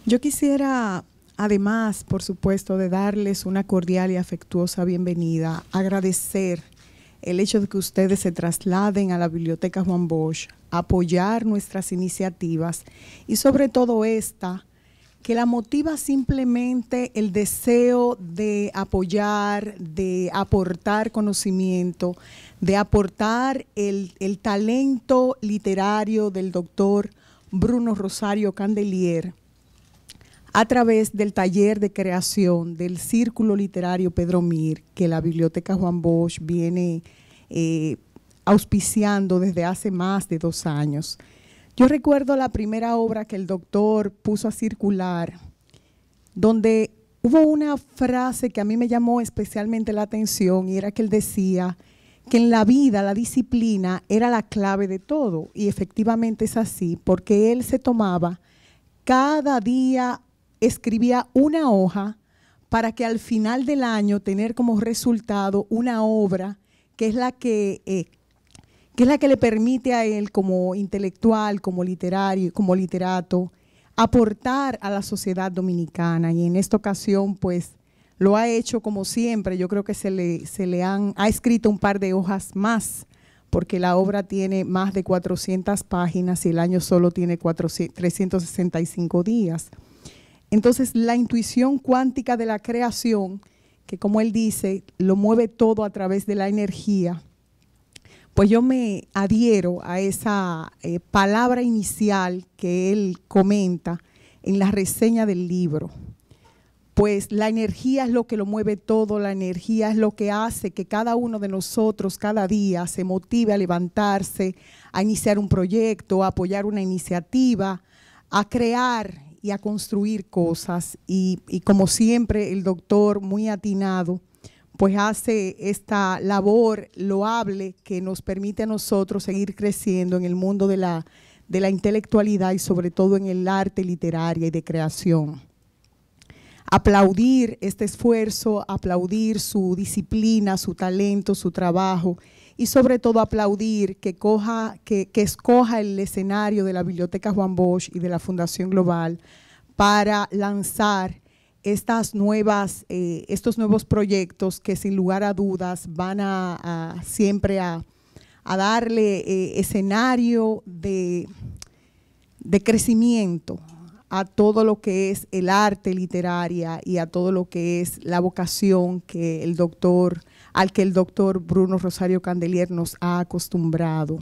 Yo quisiera, además, por supuesto, de darles una cordial y afectuosa bienvenida, agradecer el hecho de que ustedes se trasladen a la Biblioteca Juan Bosch, apoyar nuestras iniciativas y sobre todo esta, que la motiva simplemente el deseo de apoyar, de aportar conocimiento, de aportar el talento literario del doctor Bruno Rosario Candelier a través del taller de creación del Círculo Literario Pedro Mir, que la Biblioteca Juan Bosch viene auspiciando desde hace más de 2 años. Yo recuerdo la primera obra que el doctor puso a circular, donde hubo una frase que a mí me llamó especialmente la atención, y era que él decía que en la vida la disciplina era la clave de todo, y efectivamente es así, porque él se tomaba cada día, escribía una hoja para que al final del año tener como resultado una obra que es la que le permite a él como intelectual, como literario, como literato, aportar a la sociedad dominicana. Y en esta ocasión, pues, lo ha hecho como siempre. Yo creo que ha escrito un par de hojas más, porque la obra tiene más de 400 páginas y el año solo tiene 365 días. Entonces, la intuición cuántica de la creación, que como él dice, lo mueve todo a través de la energía, pues yo me adhiero a esa palabra inicial que él comenta en la reseña del libro. Pues la energía es lo que lo mueve todo, la energía es lo que hace que cada uno de nosotros cada día se motive a levantarse, a iniciar un proyecto, a apoyar una iniciativa, a crear y a construir cosas. Y como siempre el doctor, muy atinado, pues hace esta labor loable que nos permite a nosotros seguir creciendo en el mundo de la intelectualidad y sobre todo en el arte literario y de creación. Aplaudir este esfuerzo, aplaudir su disciplina, su talento, su trabajo y sobre todo aplaudir que escoja el escenario de la Biblioteca Juan Bosch y de la Fundación Global para lanzar estos nuevos proyectos que sin lugar a dudas van siempre a darle escenario de crecimiento a todo lo que es el arte literaria y a todo lo que es la vocación al que el doctor Bruno Rosario Candelier nos ha acostumbrado,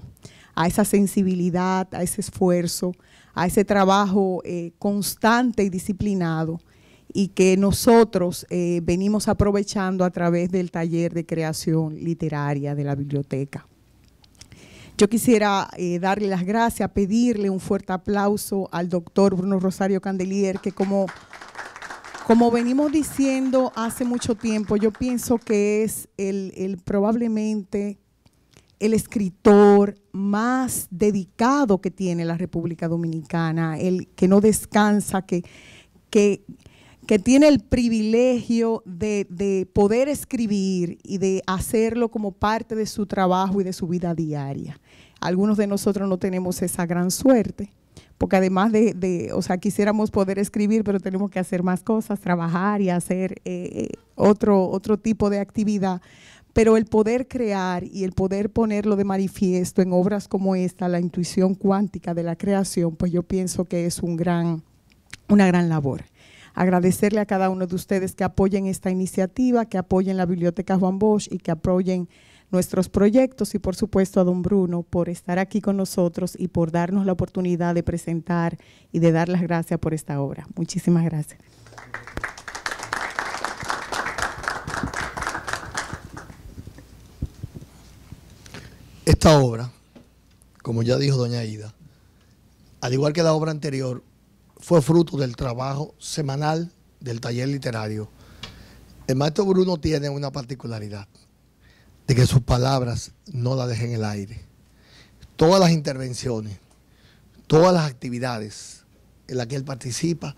a esa sensibilidad, a ese esfuerzo, a ese trabajo constante y disciplinado, y que nosotros venimos aprovechando a través del taller de creación literaria de la biblioteca. Yo quisiera darle las gracias, pedirle un fuerte aplauso al doctor Bruno Rosario Candelier, que como venimos diciendo hace mucho tiempo, yo pienso que es probablemente el escritor más dedicado que tiene la República Dominicana, el que no descansa, que tiene el privilegio de poder escribir y de hacerlo como parte de su trabajo y de su vida diaria. Algunos de nosotros no tenemos esa gran suerte, porque además quisiéramos poder escribir, pero tenemos que hacer más cosas, trabajar y hacer otro tipo de actividad. Pero el poder crear y el poder ponerlo de manifiesto en obras como esta, la intuición cuántica de la creación, pues yo pienso que es una gran labor. Agradecerle a cada uno de ustedes que apoyen esta iniciativa, que apoyen la Biblioteca Juan Bosch y que apoyen nuestros proyectos, y por supuesto a don Bruno por estar aquí con nosotros y por darnos la oportunidad de presentar y de dar las gracias por esta obra. Muchísimas gracias. Esta obra, como ya dijo doña Aida, al igual que la obra anterior, fue fruto del trabajo semanal del taller literario. El maestro Bruno tiene una particularidad, de que sus palabras no las dejen en el aire. Todas las intervenciones, todas las actividades en las que él participa,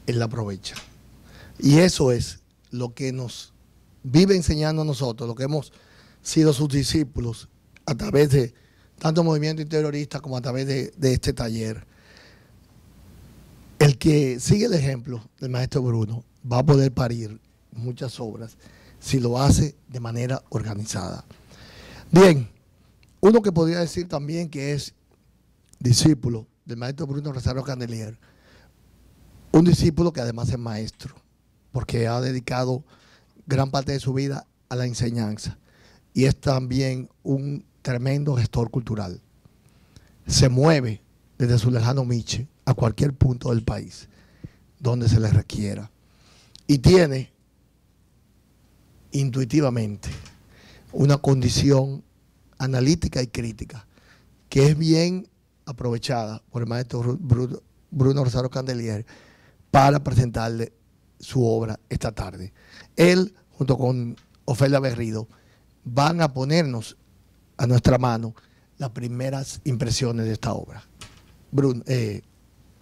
él la aprovecha. Y eso es lo que nos vive enseñando a nosotros, lo que hemos sido sus discípulos a través de tanto movimiento interioristas como a través de este taller. El el que sigue el ejemplo del maestro Bruno va a poder parir muchas obras si lo hace de manera organizada. Bien, uno que podría decir también que es discípulo del maestro Bruno Rosario Candelier, un discípulo que además es maestro, porque ha dedicado gran parte de su vida a la enseñanza y es también un tremendo gestor cultural. Se mueve desde su lejano Miche a cualquier punto del país donde se le requiera y tiene intuitivamente una condición analítica y crítica que es bien aprovechada por el maestro Bruno Rosario Candelier para presentarle su obra esta tarde. Él, junto con Ofelia Berrido, van a ponernos a nuestra mano las primeras impresiones de esta obra. Bruno,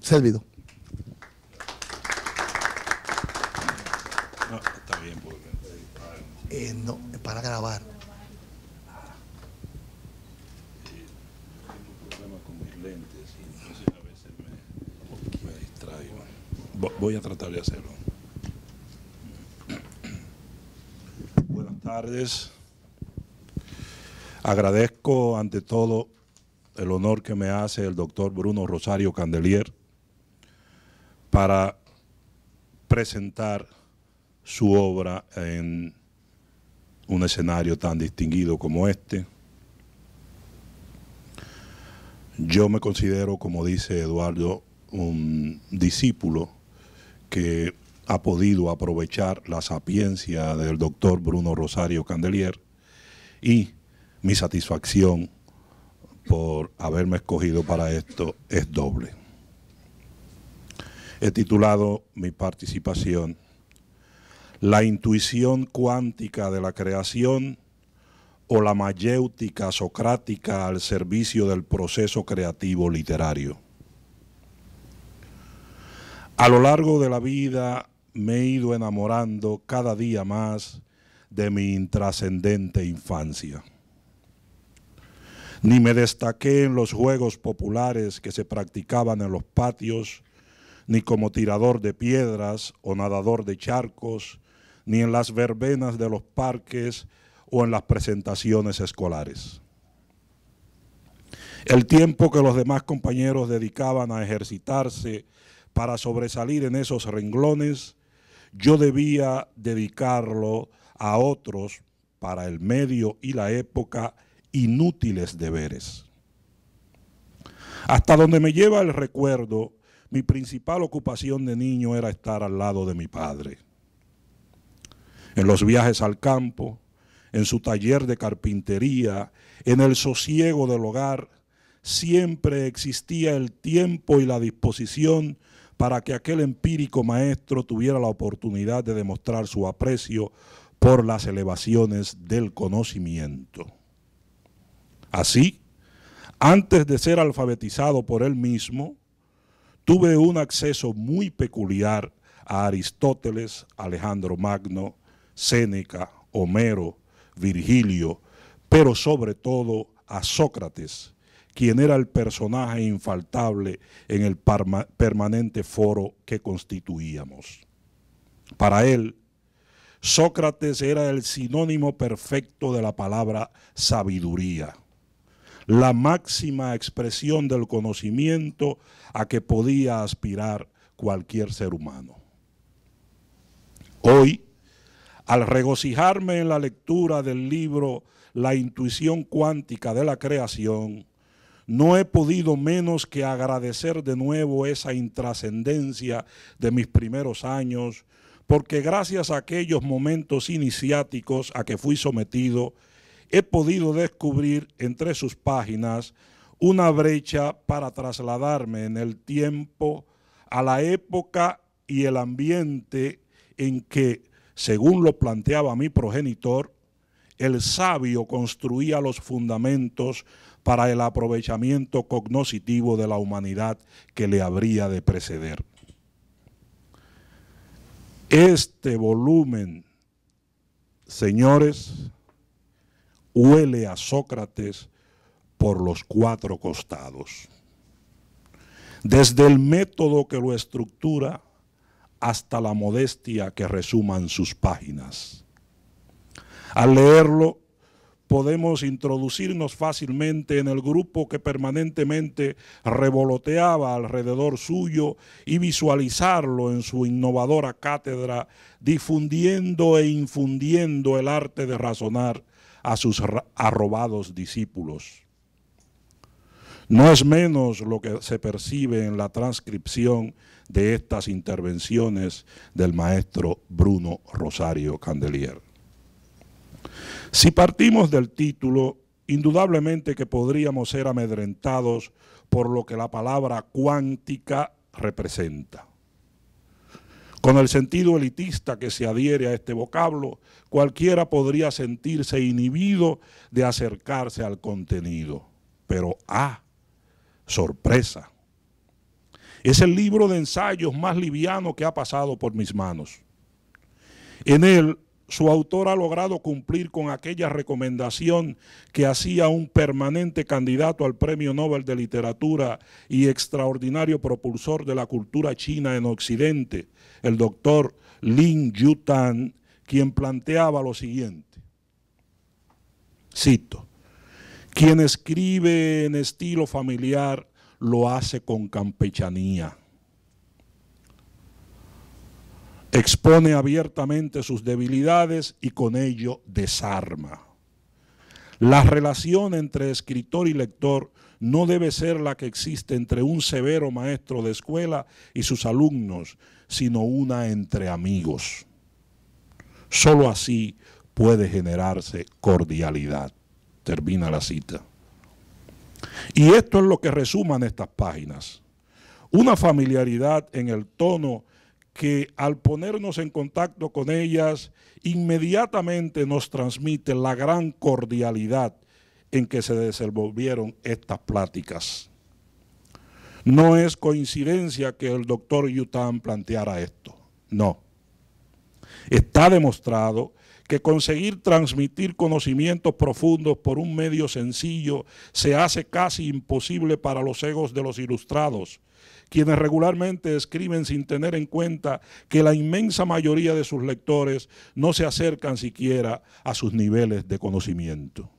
Servido. No, está bien, porque No, es para grabar. tengo problemas con mis lentes y entonces a veces me distraigo. Voy a tratar de hacerlo. Buenas tardes. Agradezco ante todo el honor que me hace el doctor Bruno Rosario Candelier para presentar su obra en un escenario tan distinguido como este. Yo me considero, como dice Eduardo, un discípulo que ha podido aprovechar la sapiencia del doctor Bruno Rosario Candelier y mi satisfacción por haberme escogido para esto es doble. He titulado mi participación La intuición cuántica de la creación o la mayéutica socrática al servicio del proceso creativo literario. A lo largo de la vida me he ido enamorando cada día más de mi intrascendente infancia. Ni me destaqué en los juegos populares que se practicaban en los patios, ni como tirador de piedras o nadador de charcos, ni en las verbenas de los parques o en las presentaciones escolares. El tiempo que los demás compañeros dedicaban a ejercitarse para sobresalir en esos renglones, yo debía dedicarlo a otros, para el medio y la época, inútiles deberes. Hasta donde me lleva el recuerdo, mi principal ocupación de niño era estar al lado de mi padre. En los viajes al campo, en su taller de carpintería, en el sosiego del hogar, siempre existía el tiempo y la disposición para que aquel empírico maestro tuviera la oportunidad de demostrar su aprecio por las elevaciones del conocimiento. Así, antes de ser alfabetizado por él mismo, tuve un acceso muy peculiar a Aristóteles, Alejandro Magno, Séneca, Homero, Virgilio, pero sobre todo a Sócrates, quien era el personaje infaltable en el permanente foro que constituíamos. Para él, Sócrates era el sinónimo perfecto de la palabra sabiduría, la máxima expresión del conocimiento a que podía aspirar cualquier ser humano. Hoy, al regocijarme en la lectura del libro La intuición cuántica de la creación, no he podido menos que agradecer de nuevo esa intrascendencia de mis primeros años, porque gracias a aquellos momentos iniciáticos a que fui sometido, he podido descubrir entre sus páginas una brecha para trasladarme en el tiempo a la época y el ambiente en que, según lo planteaba mi progenitor, el sabio construía los fundamentos para el aprovechamiento cognoscitivo de la humanidad que le habría de preceder. Este volumen, señores, huele a Sócrates por los cuatro costados. desde el método que lo estructura hasta la modestia que resuman sus páginas. Al leerlo, podemos introducirnos fácilmente en el grupo que permanentemente revoloteaba alrededor suyo y visualizarlo en su innovadora cátedra, difundiendo e infundiendo el arte de razonar a sus arrobados discípulos. No es menos lo que se percibe en la transcripción de estas intervenciones del maestro Bruno Rosario Candelier. Si partimos del título, indudablemente que podríamos ser amedrentados por lo que la palabra cuántica representa. Con el sentido elitista que se adhiere a este vocablo, cualquiera podría sentirse inhibido de acercarse al contenido. Pero sorpresa, es el libro de ensayos más liviano que ha pasado por mis manos. En él, su autor ha logrado cumplir con aquella recomendación que hacía un permanente candidato al Premio Nobel de Literatura y extraordinario propulsor de la cultura china en Occidente, el doctor Lin Yutang, quien planteaba lo siguiente, cito: quien escribe en estilo familiar lo hace con campechanía. Expone abiertamente sus debilidades y con ello desarma. La relación entre escritor y lector no debe ser la que existe entre un severo maestro de escuela y sus alumnos, sino una entre amigos. Solo así puede generarse cordialidad. Termina la cita. Y esto es lo que resuman estas páginas. Una familiaridad en el tono que al ponernos en contacto con ellas, inmediatamente nos transmite la gran cordialidad en que se desenvolvieron estas pláticas. No es coincidencia que el doctor Yutang planteara esto, no. Está demostrado que conseguir transmitir conocimientos profundos por un medio sencillo se hace casi imposible para los egos de los ilustrados, quienes regularmente escriben sin tener en cuenta que la inmensa mayoría de sus lectores no se acercan siquiera a sus niveles de conocimiento.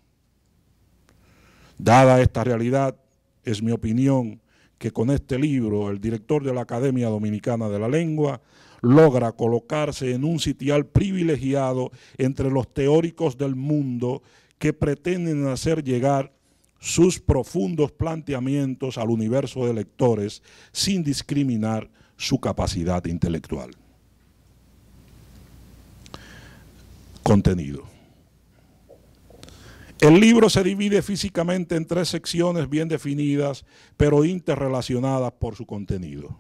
Dada esta realidad, es mi opinión que con este libro el director de la Academia Dominicana de la Lengua logra colocarse en un sitial privilegiado entre los teóricos del mundo que pretenden hacer llegar sus profundos planteamientos al universo de lectores sin discriminar su capacidad intelectual. Contenido. El libro se divide físicamente en 3 secciones bien definidas, pero interrelacionadas por su contenido.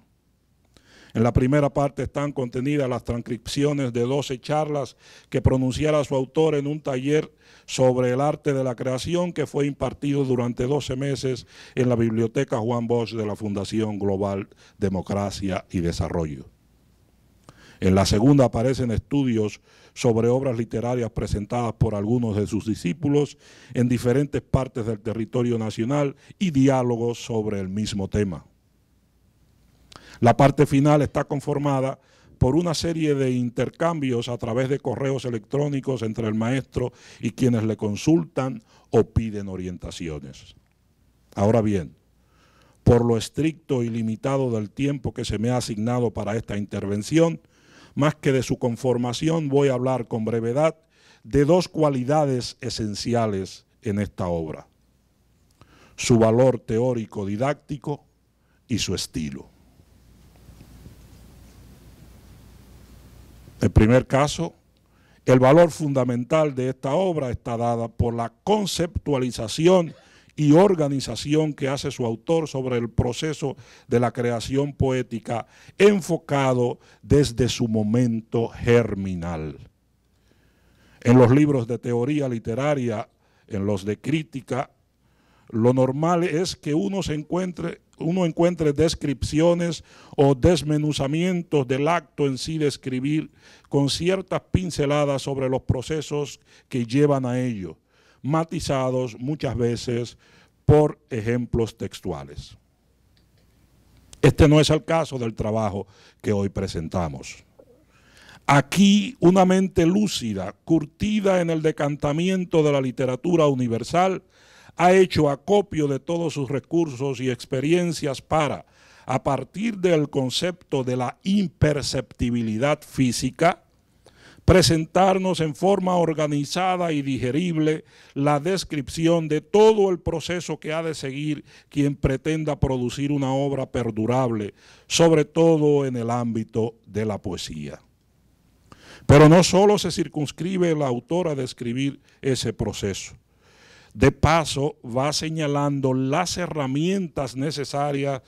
En la primera parte están contenidas las transcripciones de 12 charlas que pronunciara su autor en un taller sobre el arte de la creación que fue impartido durante 12 meses en la Biblioteca Juan Bosch de la Fundación Global Democracia y Desarrollo. En la segunda aparecen estudios sobre obras literarias presentadas por algunos de sus discípulos en diferentes partes del territorio nacional y diálogos sobre el mismo tema. La parte final está conformada por una serie de intercambios a través de correos electrónicos entre el maestro y quienes le consultan o piden orientaciones. Ahora bien, por lo estricto y limitado del tiempo que se me ha asignado para esta intervención, más que de su conformación, voy a hablar con brevedad de 2 cualidades esenciales en esta obra: su valor teórico didáctico y su estilo. En primer caso, el valor fundamental de esta obra está dada por la conceptualización y organización que hace su autor sobre el proceso de la creación poética enfocado desde su momento germinal. En los libros de teoría literaria, en los de crítica, lo normal es que uno encuentre descripciones o desmenuzamientos del acto en sí de escribir con ciertas pinceladas sobre los procesos que llevan a ello, matizados muchas veces por ejemplos textuales. Este no es el caso del trabajo que hoy presentamos. Aquí una mente lúcida, curtida en el decantamiento de la literatura universal, ha hecho acopio de todos sus recursos y experiencias para, a partir del concepto de la imperceptibilidad física, presentarnos en forma organizada y digerible la descripción de todo el proceso que ha de seguir quien pretenda producir una obra perdurable, sobre todo en el ámbito de la poesía. Pero no solo se circunscribe la autora a describir ese proceso. De paso, va señalando las herramientas necesarias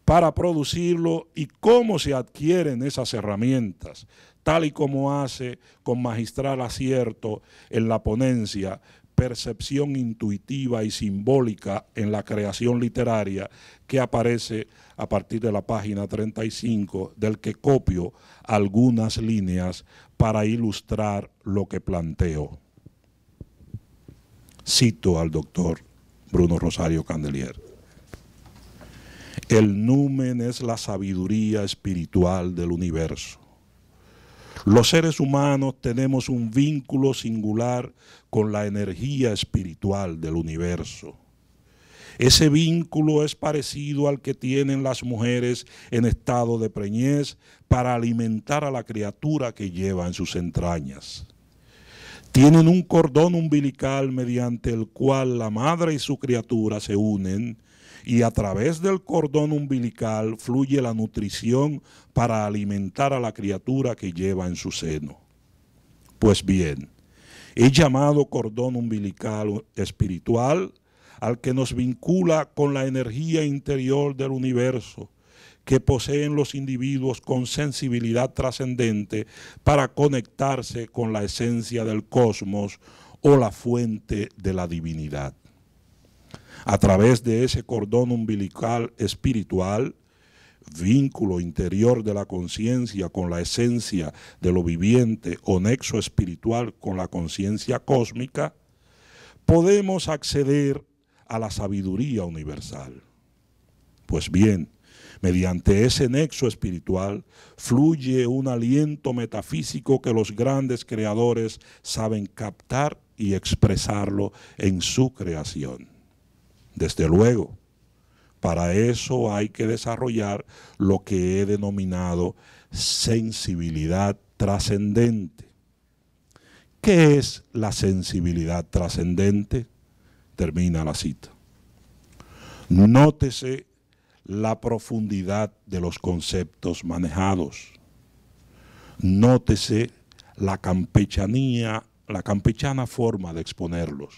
para producirlo y cómo se adquieren esas herramientas, tal y como hace con magistral acierto en la ponencia Percepción intuitiva y simbólica en la creación literaria, que aparece a partir de la página 35, del que copio algunas líneas para ilustrar lo que planteo. Cito al doctor Bruno Rosario Candelier. El numen es la sabiduría espiritual del universo. Los seres humanos tenemos un vínculo singular con la energía espiritual del universo. Ese vínculo es parecido al que tienen las mujeres en estado de preñez para alimentar a la criatura que lleva en sus entrañas. Tienen un cordón umbilical mediante el cual la madre y su criatura se unen, y a través del cordón umbilical fluye la nutrición para alimentar a la criatura que lleva en su seno. Pues bien, es llamado cordón umbilical espiritual al que nos vincula con la energía interior del universo que poseen los individuos con sensibilidad trascendente para conectarse con la esencia del cosmos o la fuente de la divinidad. A través de ese cordón umbilical espiritual, vínculo interior de la conciencia con la esencia de lo viviente o nexo espiritual con la conciencia cósmica, podemos acceder a la sabiduría universal. Pues bien, mediante ese nexo espiritual fluye un aliento metafísico que los grandes creadores saben captar y expresarlo en su creación. Desde luego, para eso hay que desarrollar lo que he denominado sensibilidad trascendente. ¿Qué es la sensibilidad trascendente? Termina la cita. Nótese la profundidad de los conceptos manejados. Nótese la campechana forma de exponerlos.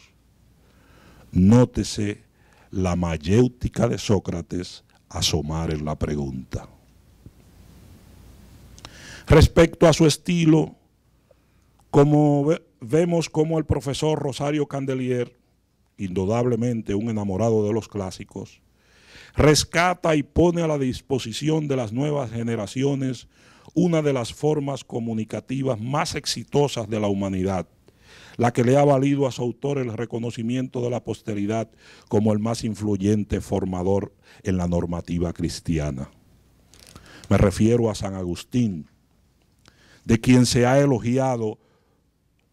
Nótese la mayéutica de Sócrates asomar en la pregunta. Respecto a su estilo, vemos como el profesor Rosario Candelier, indudablemente un enamorado de los clásicos, rescata y pone a la disposición de las nuevas generaciones una de las formas comunicativas más exitosas de la humanidad, la que le ha valido a su autor el reconocimiento de la posteridad como el más influyente formador en la normativa cristiana. Me refiero a San Agustín, de quien se ha elogiado,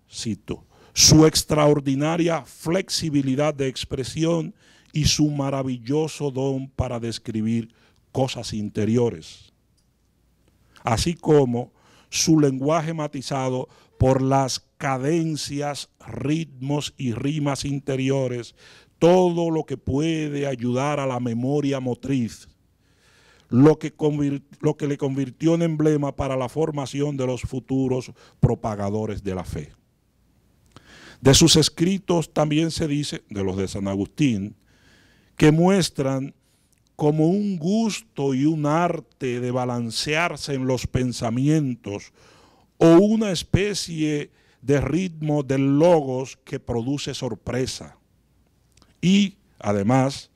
cito, su extraordinaria flexibilidad de expresión y su maravilloso don para describir cosas interiores, así como su lenguaje matizado por las cadencias, ritmos y rimas interiores, todo lo que puede ayudar a la memoria motriz, lo que le convirtió en emblema para la formación de los futuros propagadores de la fe. De sus escritos también se dice, de los de San Agustín, que muestran como un gusto y un arte de balancearse en los pensamientos o una especie de ritmo del logos que produce sorpresa. Y, además,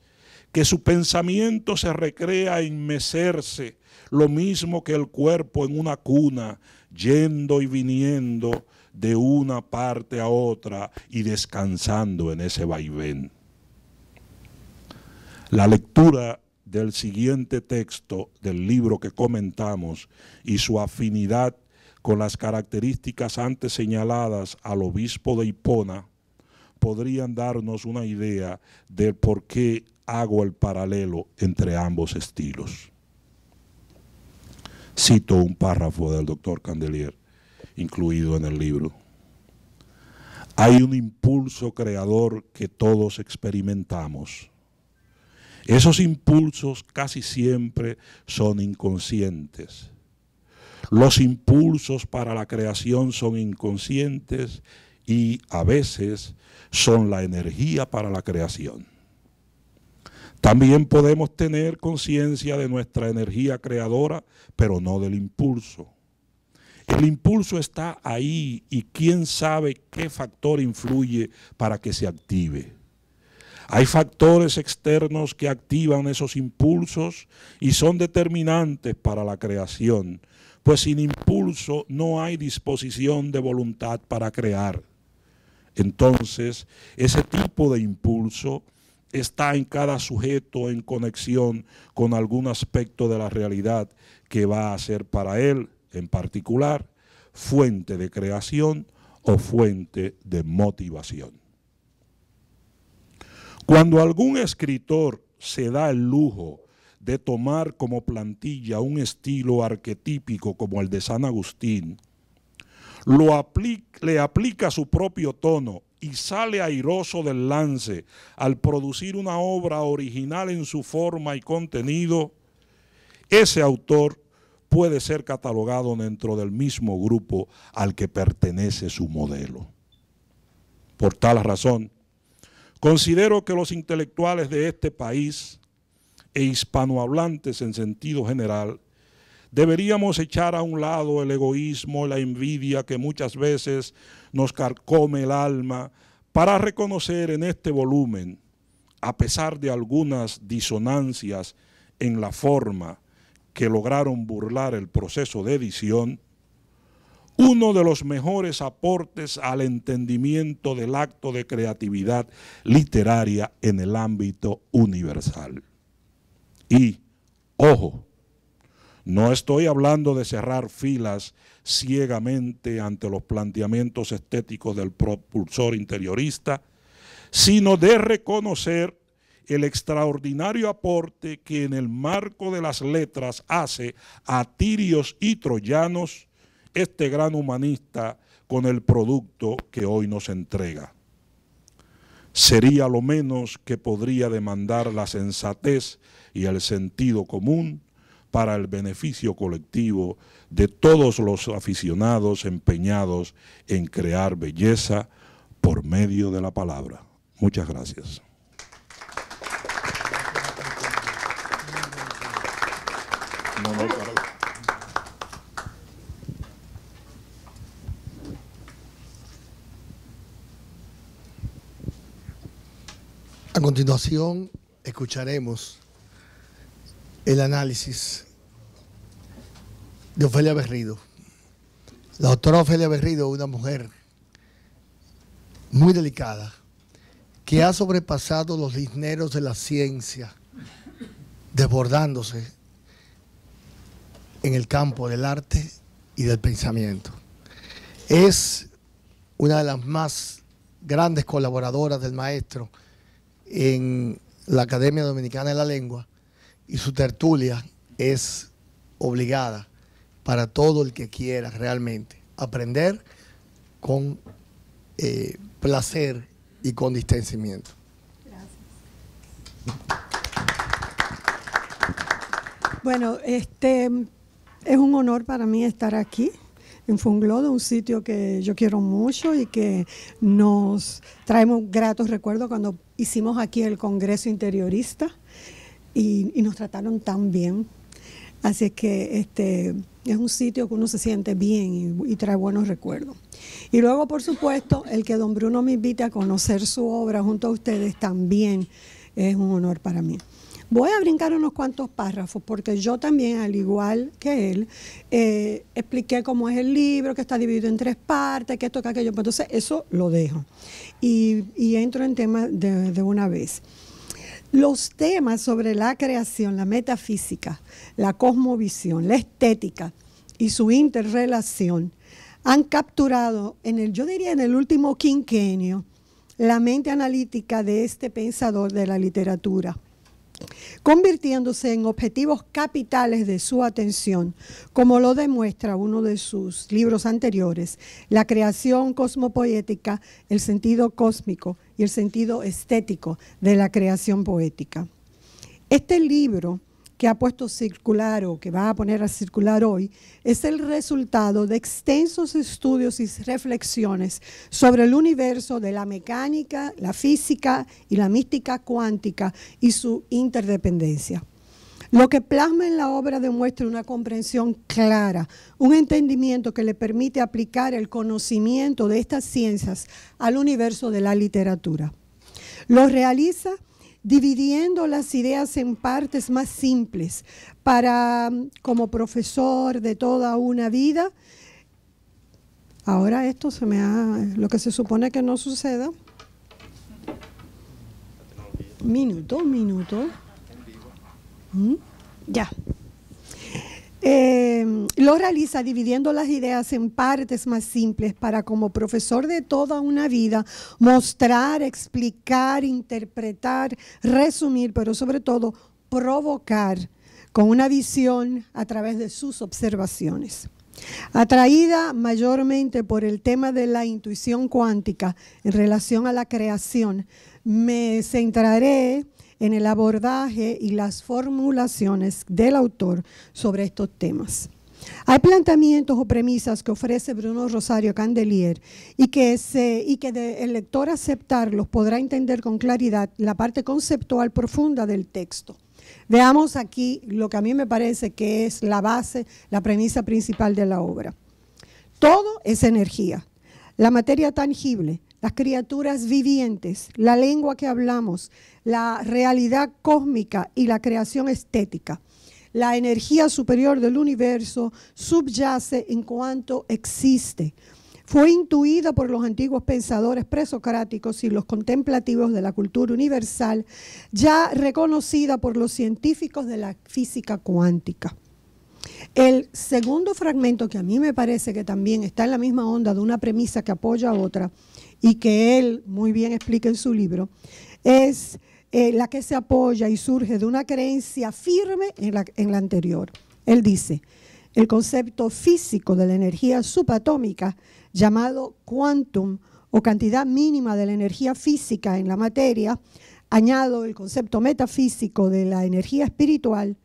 que su pensamiento se recrea en mecerse, lo mismo que el cuerpo en una cuna, yendo y viniendo de una parte a otra y descansando en ese vaivén. La lectura del siguiente texto del libro que comentamos y su afinidad con las características antes señaladas al obispo de Hipona podrían darnos una idea de por qué hago el paralelo entre ambos estilos. Cito un párrafo del doctor Candelier incluido en el libro. Hay un impulso creador que todos experimentamos. Esos impulsos casi siempre son inconscientes. Los impulsos para la creación son inconscientes y a veces son la energía para la creación. También podemos tener conciencia de nuestra energía creadora, pero no del impulso. El impulso está ahí y quién sabe qué factor influye para que se active. Hay factores externos que activan esos impulsos y son determinantes para la creación, pues sin impulso no hay disposición de voluntad para crear. Entonces, ese tipo de impulso está en cada sujeto en conexión con algún aspecto de la realidad que va a ser para él, en particular, fuente de creación o fuente de motivación. Cuando algún escritor se da el lujo de tomar como plantilla un estilo arquetípico como el de San Agustín, le aplica su propio tono y sale airoso del lance al producir una obra original en su forma y contenido, ese autor puede ser catalogado dentro del mismo grupo al que pertenece su modelo. Por tal razón, considero que los intelectuales de este país e hispanohablantes en sentido general deberíamos echar a un lado el egoísmo y la envidia que muchas veces nos carcome el alma para reconocer en este volumen, a pesar de algunas disonancias en la forma que lograron burlar el proceso de edición, uno de los mejores aportes al entendimiento del acto de creatividad literaria en el ámbito universal. Y, ojo, no estoy hablando de cerrar filas ciegamente ante los planteamientos estéticos del propulsor interiorista, sino de reconocer el extraordinario aporte que en el marco de las letras hace a tirios y troyanos este gran humanista con el producto que hoy nos entrega. Sería lo menos que podría demandar la sensatez y el sentido común para el beneficio colectivo de todos los aficionados empeñados en crear belleza por medio de la palabra. Muchas gracias. A continuación, escucharemos el análisis de Ofelia Berrido. La doctora Ofelia Berrido es una mujer muy delicada que ha sobrepasado los lineros de la ciencia, desbordándose en el campo del arte y del pensamiento. Es una de las más grandes colaboradoras del maestro en la Academia Dominicana de la Lengua, y su tertulia es obligada para todo el que quiera realmente aprender con placer y con distanciamiento. Gracias. Bueno, es un honor para mí estar aquí en Funglode, un sitio que yo quiero mucho y que nos traemos gratos recuerdos cuando hicimos aquí el Congreso Interiorista y nos trataron tan bien. Así que es un sitio que uno se siente bien y trae buenos recuerdos. Y luego, por supuesto, el que don Bruno me invite a conocer su obra junto a ustedes también es un honor para mí. Voy a brincar unos cuantos párrafos porque yo también, al igual que él, expliqué cómo es el libro, que está dividido en 3 partes, que esto, que aquello. Entonces, eso lo dejo. Y entro en tema de una vez. Los temas sobre la creación, la metafísica, la cosmovisión, la estética y su interrelación han capturado, yo diría en el último quinquenio, la mente analítica de este pensador de la literatura, convirtiéndose en objetivos capitales de su atención, como lo demuestra uno de sus libros anteriores, La creación cosmopoética, el sentido cósmico y el sentido estético de la creación poética. Este libro que ha puesto circular o que va a poner a circular hoy es el resultado de extensos estudios y reflexiones sobre el universo de la mecánica, la física y la mística cuántica y su interdependencia. Lo que plasma en la obra demuestra una comprensión clara, un entendimiento que le permite aplicar el conocimiento de estas ciencias al universo de la literatura. Lo realiza dividiendo las ideas en partes más simples para, como profesor de toda una vida, ahora esto lo que se supone que no suceda. Minuto. Ya. Lo realiza dividiendo las ideas en partes más simples para, como profesor de toda una vida, mostrar, explicar, interpretar, resumir, pero sobre todo provocar con una visión a través de sus observaciones. Atraída mayormente por el tema de la intuición cuántica en relación a la creación, me centraré en el abordaje y las formulaciones del autor sobre estos temas. Hay planteamientos o premisas que ofrece Bruno Rosario Candelier y que el lector aceptarlos podrá entender con claridad la parte conceptual profunda del texto. Veamos aquí lo que a mí me parece que es la base, la premisa principal de la obra. Todo es energía. La materia tangible, las criaturas vivientes, la lengua que hablamos, la realidad cósmica y la creación estética. La energía superior del universo subyace en cuanto existe. Fue intuida por los antiguos pensadores presocráticos y los contemplativos de la cultura universal, ya reconocida por los científicos de la física cuántica. El segundo fragmento, que a mí me parece que también está en la misma onda de una premisa que apoya a otra y que él muy bien explica en su libro, es la que se apoya y surge de una creencia firme en la anterior. Él dice, el concepto físico de la energía subatómica, llamado quantum o cantidad mínima de la energía física en la materia, añado el concepto metafísico de la energía espiritual,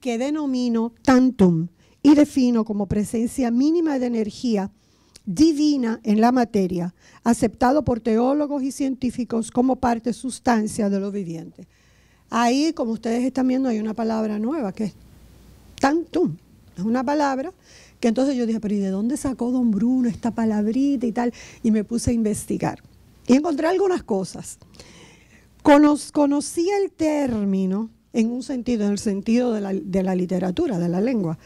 que denomino tantum y defino como presencia mínima de energía divina en la materia, aceptado por teólogos y científicos como parte sustancia de lo viviente. Ahí, como ustedes están viendo, hay una palabra nueva que es tantum. Es una palabra que entonces yo dije, pero ¿y de dónde sacó don Bruno esta palabrita y tal? Y me puse a investigar. Y encontré algunas cosas. Conocí el término en un sentido, en el sentido de la literatura, de la lengua,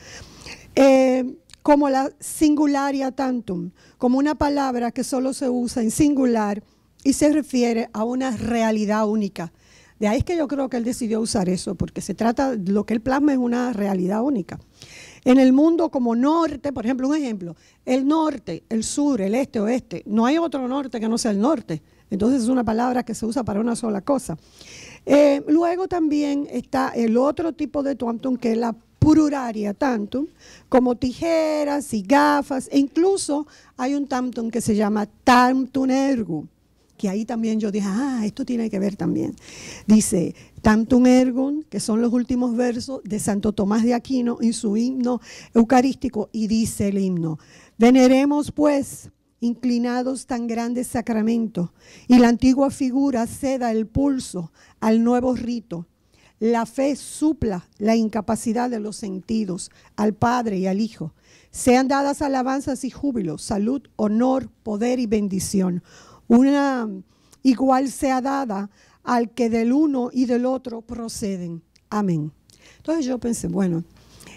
como la singularia tantum, como una palabra que solo se usa en singular y se refiere a una realidad única. De ahí es que yo creo que él decidió usar eso, porque se trata, lo que él plasma es una realidad única. En el mundo como norte, por ejemplo, un ejemplo, el norte, el sur, el este, oeste, no hay otro norte que no sea el norte. Entonces es una palabra que se usa para una sola cosa. Luego también está el otro tipo de tantum, que es la pluraria tantum, como tijeras y gafas, e incluso hay un tantum que se llama tantum ergo, que ahí también yo dije, esto tiene que ver también. Dice, tantum ergo, que son los últimos versos de Santo Tomás de Aquino en su himno eucarístico, y dice el himno, veneremos pues, inclinados tan grandes sacramentos, y la antigua figura ceda el pulso al nuevo rito. La fe supla la incapacidad de los sentidos al Padre y al Hijo. Sean dadas alabanzas y júbilos, salud, honor, poder y bendición. Una igual sea dada al que del uno y del otro proceden. Amén. Entonces yo pensé, bueno,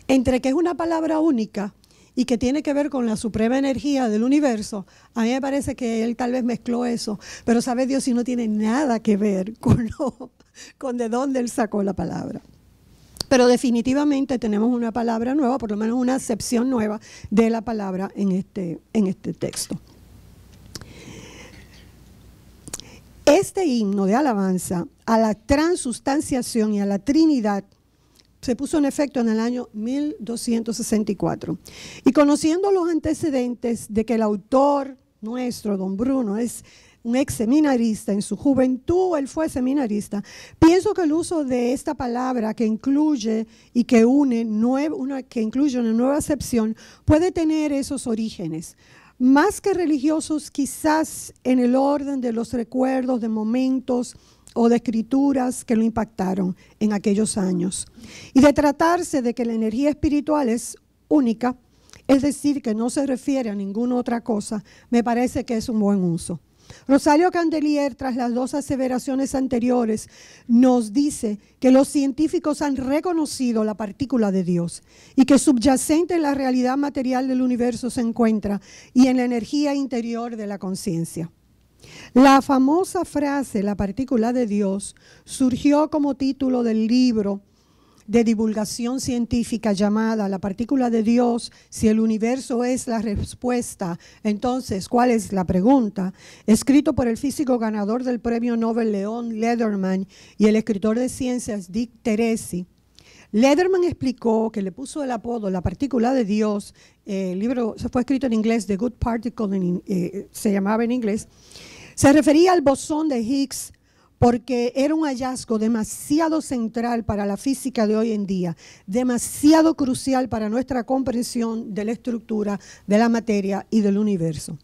entre que es una palabra única y que tiene que ver con la suprema energía del universo, a mí me parece que él tal vez mezcló eso, pero sabe Dios si no tiene nada que ver con de dónde él sacó la palabra. Pero definitivamente tenemos una palabra nueva, por lo menos una acepción nueva de la palabra en este texto. Este himno de alabanza a la transustanciación y a la Trinidad se puso en efecto en el año 1264. Y conociendo los antecedentes de que el autor nuestro, don Bruno, es un ex seminarista, en su juventud él fue seminarista, pienso que el uso de esta palabra que incluye y que que incluye una nueva acepción puede tener esos orígenes. Más que religiosos, quizás en el orden de los recuerdos de momentos o de escrituras que lo impactaron en aquellos años. Y de tratarse de que la energía espiritual es única, es decir, que no se refiere a ninguna otra cosa, me parece que es un buen uso. Rosario Candelier, tras las dos aseveraciones anteriores, nos dice que los científicos han reconocido la partícula de Dios y que subyacente en la realidad material del universo se encuentra y en la energía interior de la conciencia. La famosa frase, la partícula de Dios, surgió como título del libro de divulgación científica llamada La partícula de Dios, si el universo es la respuesta, entonces, ¿cuál es la pregunta? Escrito por el físico ganador del premio Nobel Leon Lederman y el escritor de ciencias Dick Teresi. Lederman explicó, que le puso el apodo La partícula de Dios, el libro fue escrito en inglés, The Good Particle, se llamaba en inglés, se refería al bosón de Higgs, porque era un hallazgo demasiado central para la física de hoy en día, demasiado crucial para nuestra comprensión de la estructura de la materia y del universo.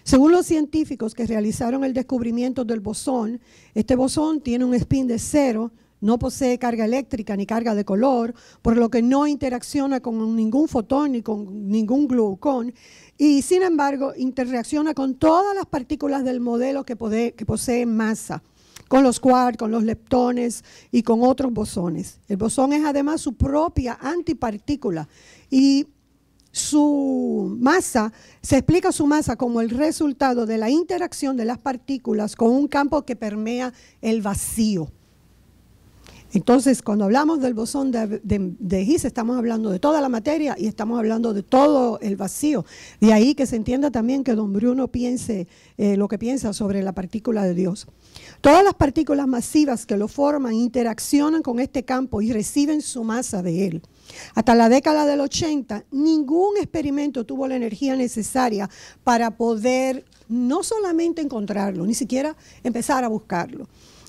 Según los científicos que realizaron el descubrimiento del bosón, este bosón tiene un spin de 0, no posee carga eléctrica ni carga de color, por lo que no interacciona con ningún fotón ni con ningún glucón, y sin embargo interacciona con todas las partículas del modelo que poseen masa, con los quarks, con los leptones y con otros bosones. El bosón es además su propia antipartícula y su masa, se explica su masa como el resultado de la interacción de las partículas con un campo que permea el vacío. Entonces, cuando hablamos del bosón de Higgs, estamos hablando de toda la materia y estamos hablando de todo el vacío. De ahí que se entienda también que don Bruno piense lo que piensa sobre la partícula de Dios. Todas las partículas masivas que lo forman interaccionan con este campo y reciben su masa de él. Hasta la década del 80, ningún experimento tuvo la energía necesaria para poder no solamente encontrarlo, ni siquiera empezar a buscarlo.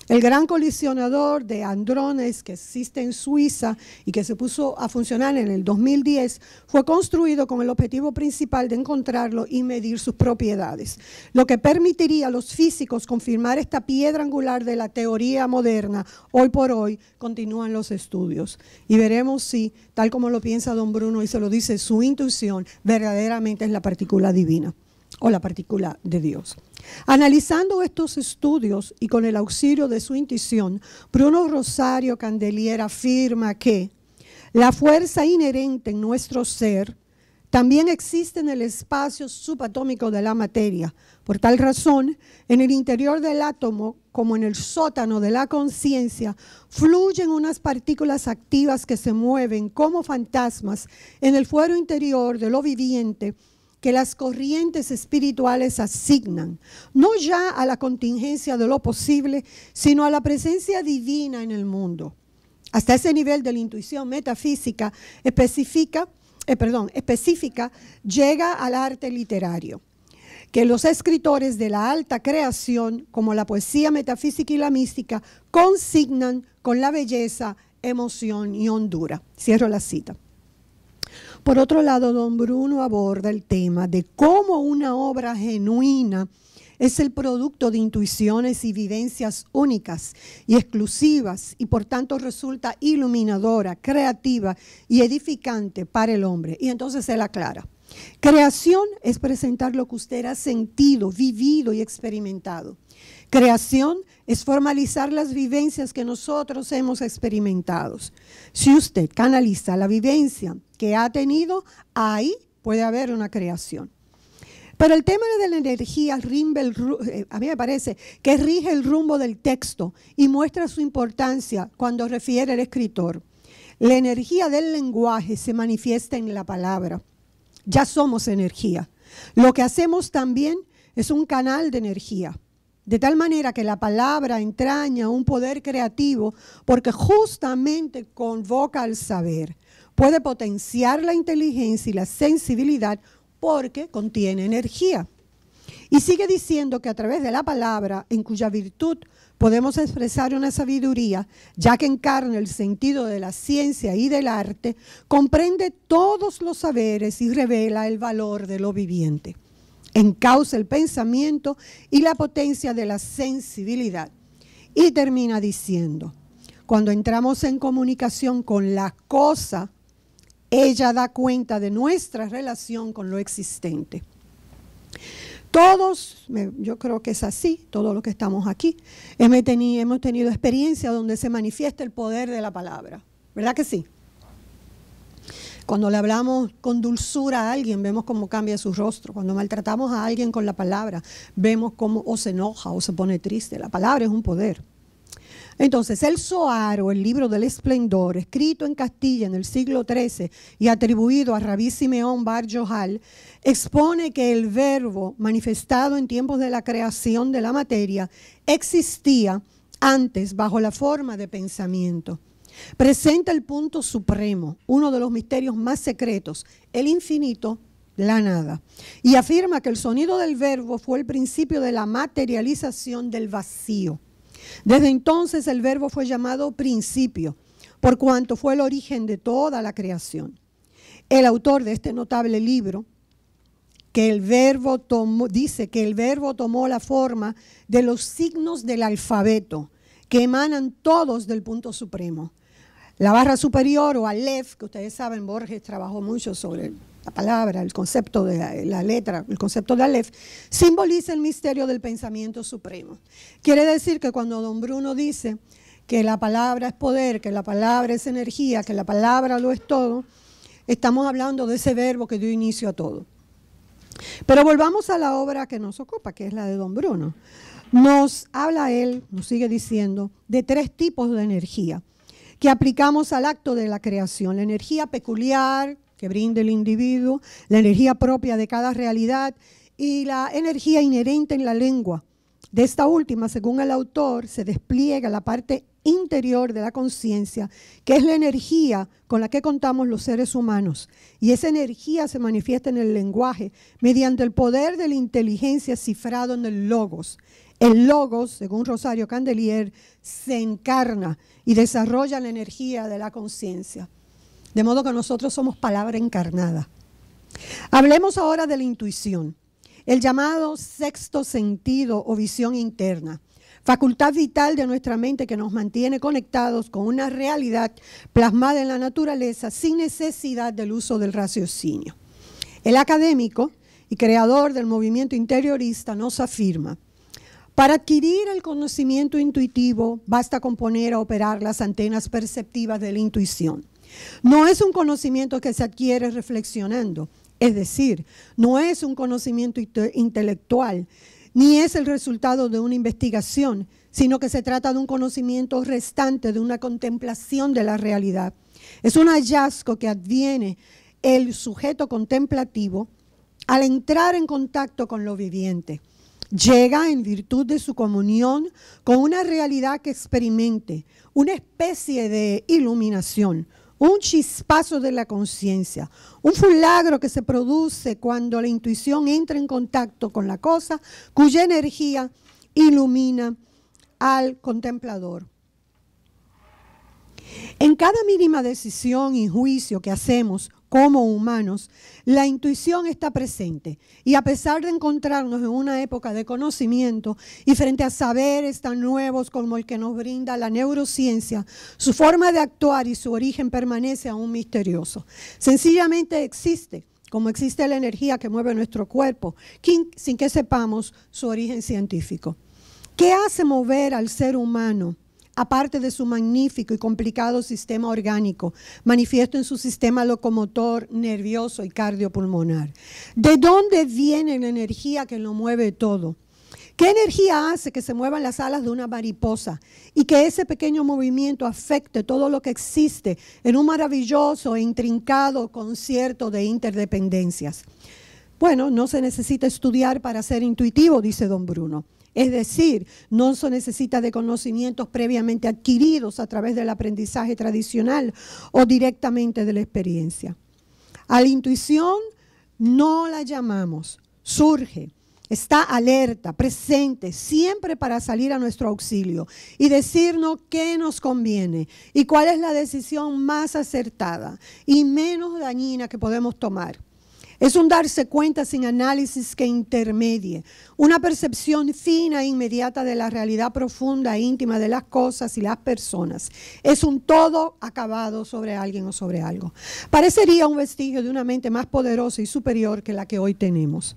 El gran colisionador de hadrones que existe en Suiza y que se puso a funcionar en el 2010 fue construido con el objetivo principal de encontrarlo y medir sus propiedades, lo que permitiría a los físicos confirmar esta piedra angular de la teoría moderna. Hoy por hoy continúan los estudios y veremos si, tal como lo piensa don Bruno y se lo dice su intuición, verdaderamente es la partícula divina o la partícula de Dios. Analizando estos estudios y con el auxilio de su intuición, Bruno Rosario Candelier afirma que la fuerza inherente en nuestro ser también existe en el espacio subatómico de la materia. Por tal razón, en el interior del átomo, como en el sótano de la conciencia, fluyen unas partículas activas que se mueven como fantasmas en el fuero interior de lo viviente, que las corrientes espirituales asignan, no ya a la contingencia de lo posible, sino a la presencia divina en el mundo. Hasta ese nivel de la intuición metafísica específica llega al arte literario, que los escritores de la alta creación, como la poesía metafísica y la mística, consignan con la belleza, emoción y hondura. Cierro la cita. Por otro lado, don Bruno aborda el tema de cómo una obra genuina es el producto de intuiciones y vivencias únicas y exclusivas y por tanto resulta iluminadora, creativa y edificante para el hombre. Y entonces él aclara. Creación es presentar lo que usted ha sentido, vivido y experimentado. Creación es formalizar las vivencias que nosotros hemos experimentado. Si usted canaliza la vivencia que ha tenido, ahí puede haber una creación. Pero el tema de la energía, a mí me parece que rige el rumbo del texto y muestra su importancia cuando refiere el escritor. La energía del lenguaje se manifiesta en la palabra. Ya somos energía. Lo que hacemos también es un canal de energía. De tal manera que la palabra entraña un poder creativo porque justamente convoca al saber. Puede potenciar la inteligencia y la sensibilidad porque contiene energía. Y sigue diciendo que a través de la palabra, en cuya virtud podemos expresar una sabiduría, ya que encarna el sentido de la ciencia y del arte, comprende todos los saberes y revela el valor de lo viviente. Encausa el pensamiento y la potencia de la sensibilidad. Y termina diciendo, cuando entramos en comunicación con la cosa, ella da cuenta de nuestra relación con lo existente. Todos, yo creo que es así, todos los que estamos aquí, hemos tenido experiencia donde se manifiesta el poder de la palabra. ¿Verdad que sí? Cuando le hablamos con dulzura a alguien, vemos cómo cambia su rostro. Cuando maltratamos a alguien con la palabra, vemos cómo o se enoja o se pone triste. La palabra es un poder. Entonces, el Zohar, o el libro del esplendor, escrito en Castilla en el siglo XIII y atribuido a Rabí Simeón Bar Yohal, expone que el verbo manifestado en tiempos de la creación de la materia existía antes bajo la forma de pensamiento. Presenta el punto supremo, uno de los misterios más secretos, el infinito, la nada, y afirma que el sonido del verbo fue el principio de la materialización del vacío. Desde entonces el verbo fue llamado principio, por cuanto fue el origen de toda la creación. El autor de este notable libro, dice que el verbo tomó la forma de los signos del alfabeto, que emanan todos del punto supremo. La barra superior, o Aleph, que ustedes saben, Borges trabajó mucho sobre la palabra, el concepto de la letra, el concepto de Aleph, simboliza el misterio del pensamiento supremo. Quiere decir que cuando don Bruno dice que la palabra es poder, que la palabra es energía, que la palabra lo es todo, estamos hablando de ese verbo que dio inicio a todo. Pero volvamos a la obra que nos ocupa, que es la de don Bruno. Nos habla él, nos sigue diciendo, de 3 tipos de energía que aplicamos al acto de la creación. La energía peculiar que brinda el individuo, la energía propia de cada realidad y la energía inherente en la lengua. De esta última, según el autor, se despliega la parte interior de la conciencia, que es la energía con la que contamos los seres humanos. Y esa energía se manifiesta en el lenguaje mediante el poder de la inteligencia cifrado en el logos. El logos, según Rosario Candelier, se encarna y desarrolla la energía de la conciencia. De modo que nosotros somos palabra encarnada. Hablemos ahora de la intuición, el llamado sexto sentido o visión interna, facultad vital de nuestra mente que nos mantiene conectados con una realidad plasmada en la naturaleza sin necesidad del uso del raciocinio. El académico y creador del movimiento interiorista nos afirma: para adquirir el conocimiento intuitivo basta con poner a operar las antenas perceptivas de la intuición. No es un conocimiento que se adquiere reflexionando, es decir, no es un conocimiento intelectual, ni es el resultado de una investigación, sino que se trata de un conocimiento restante de una contemplación de la realidad. Es un hallazgo que adviene el sujeto contemplativo al entrar en contacto con lo viviente. Llega en virtud de su comunión con una realidad que experimente, una especie de iluminación, un chispazo de la conciencia, un fulagro que se produce cuando la intuición entra en contacto con la cosa cuya energía ilumina al contemplador. En cada mínima decisión y juicio que hacemos como humanos, la intuición está presente y a pesar de encontrarnos en una época de conocimiento y frente a saberes tan nuevos como el que nos brinda la neurociencia, su forma de actuar y su origen permanece aún misterioso. Sencillamente existe, como existe la energía que mueve nuestro cuerpo, sin que sepamos su origen científico. ¿Qué hace mover al ser humano aparte de su magnífico y complicado sistema orgánico, manifiesto en su sistema locomotor, nervioso y cardiopulmonar. ¿De dónde viene la energía que lo mueve todo? ¿Qué energía hace que se muevan las alas de una mariposa y que ese pequeño movimiento afecte todo lo que existe en un maravilloso e intrincado concierto de interdependencias? Bueno, no se necesita estudiar para ser intuitivo, dice don Bruno. Es decir, no se necesita de conocimientos previamente adquiridos a través del aprendizaje tradicional o directamente de la experiencia. A la intuición no la llamamos, surge. Está alerta, presente, siempre para salir a nuestro auxilio y decirnos qué nos conviene y cuál es la decisión más acertada y menos dañina que podemos tomar. Es un darse cuenta sin análisis que intermedie, una percepción fina e inmediata de la realidad profunda e íntima de las cosas y las personas. Es un todo acabado sobre alguien o sobre algo. Parecería un vestigio de una mente más poderosa y superior que la que hoy tenemos.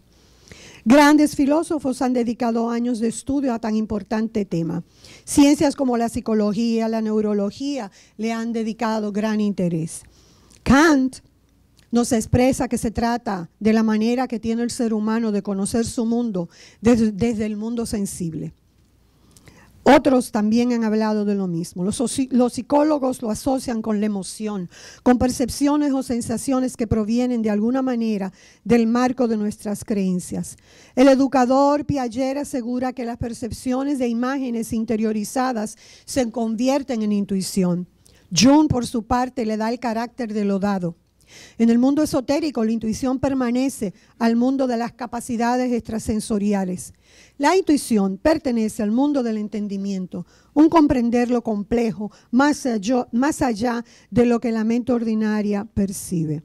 Grandes filósofos han dedicado años de estudio a tan importante tema. Ciencias como la psicología, la neurología le han dedicado gran interés. Kant nos expresa que se trata de la manera que tiene el ser humano de conocer su mundo desde el mundo sensible. Otros también han hablado de lo mismo. Los psicólogos lo asocian con la emoción, con percepciones o sensaciones que provienen de alguna manera del marco de nuestras creencias. El educador Piaget asegura que las percepciones de imágenes interiorizadas se convierten en intuición. Jung, por su parte, le da el carácter de lo dado. En el mundo esotérico, la intuición permanece al mundo de las capacidades extrasensoriales. La intuición pertenece al mundo del entendimiento, un comprender lo complejo, más allá de lo que la mente ordinaria percibe.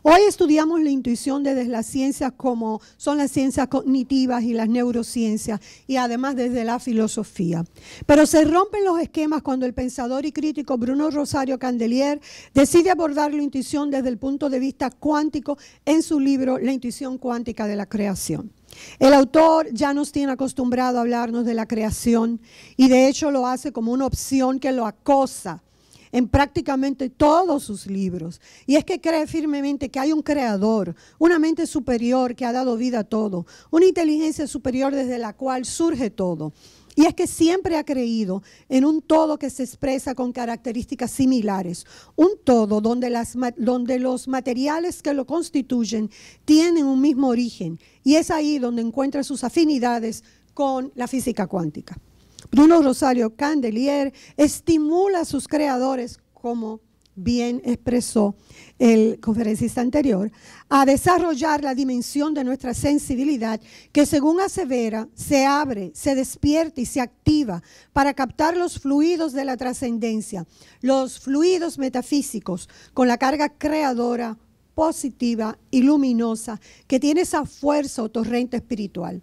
Hoy estudiamos la intuición desde las ciencias como son las ciencias cognitivas y las neurociencias y además desde la filosofía. Pero se rompen los esquemas cuando el pensador y crítico Bruno Rosario Candelier decide abordar la intuición desde el punto de vista cuántico en su libro La intuición cuántica de la creación. El autor ya nos tiene acostumbrado a hablarnos de la creación y de hecho lo hace como una opción que lo acosa en prácticamente todos sus libros. Y es que cree firmemente que hay un creador, una mente superior que ha dado vida a todo, una inteligencia superior desde la cual surge todo. Y es que siempre ha creído en un todo que se expresa con características similares, un todo donde los materiales que lo constituyen tienen un mismo origen. Y es ahí donde encuentra sus afinidades con la física cuántica. Bruno Rosario Candelier estimula a sus creadores, como bien expresó el conferencista anterior, a desarrollar la dimensión de nuestra sensibilidad que, según asevera, se abre, se despierta y se activa para captar los fluidos de la trascendencia, los fluidos metafísicos con la carga creadora, positiva y luminosa que tiene esa fuerza o torrente espiritual.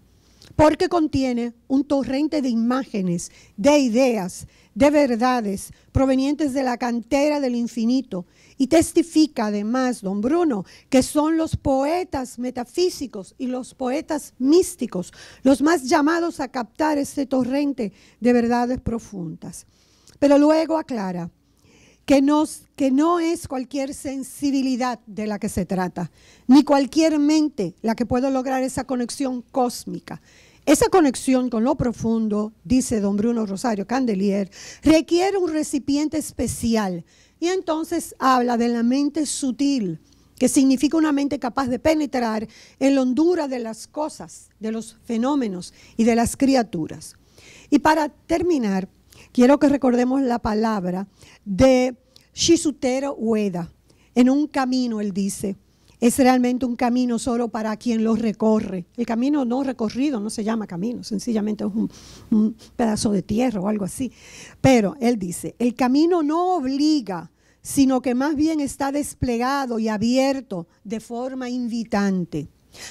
Porque contiene un torrente de imágenes, de ideas, de verdades provenientes de la cantera del infinito. Y testifica además, don Bruno, que son los poetas metafísicos y los poetas místicos los más llamados a captar este torrente de verdades profundas. Pero luego aclara que no es cualquier sensibilidad de la que se trata, ni cualquier mente la que puede lograr esa conexión cósmica. Esa conexión con lo profundo, dice don Bruno Rosario Candelier, requiere un recipiente especial. Y entonces habla de la mente sutil, que significa una mente capaz de penetrar en la hondura de las cosas, de los fenómenos y de las criaturas. Y para terminar, quiero que recordemos la palabra de Shizutero Ueda. En un camino, él dice, es realmente un camino solo para quien lo recorre. El camino no recorrido no se llama camino, sencillamente es un pedazo de tierra o algo así. Pero él dice, el camino no obliga, sino que más bien está desplegado y abierto de forma invitante.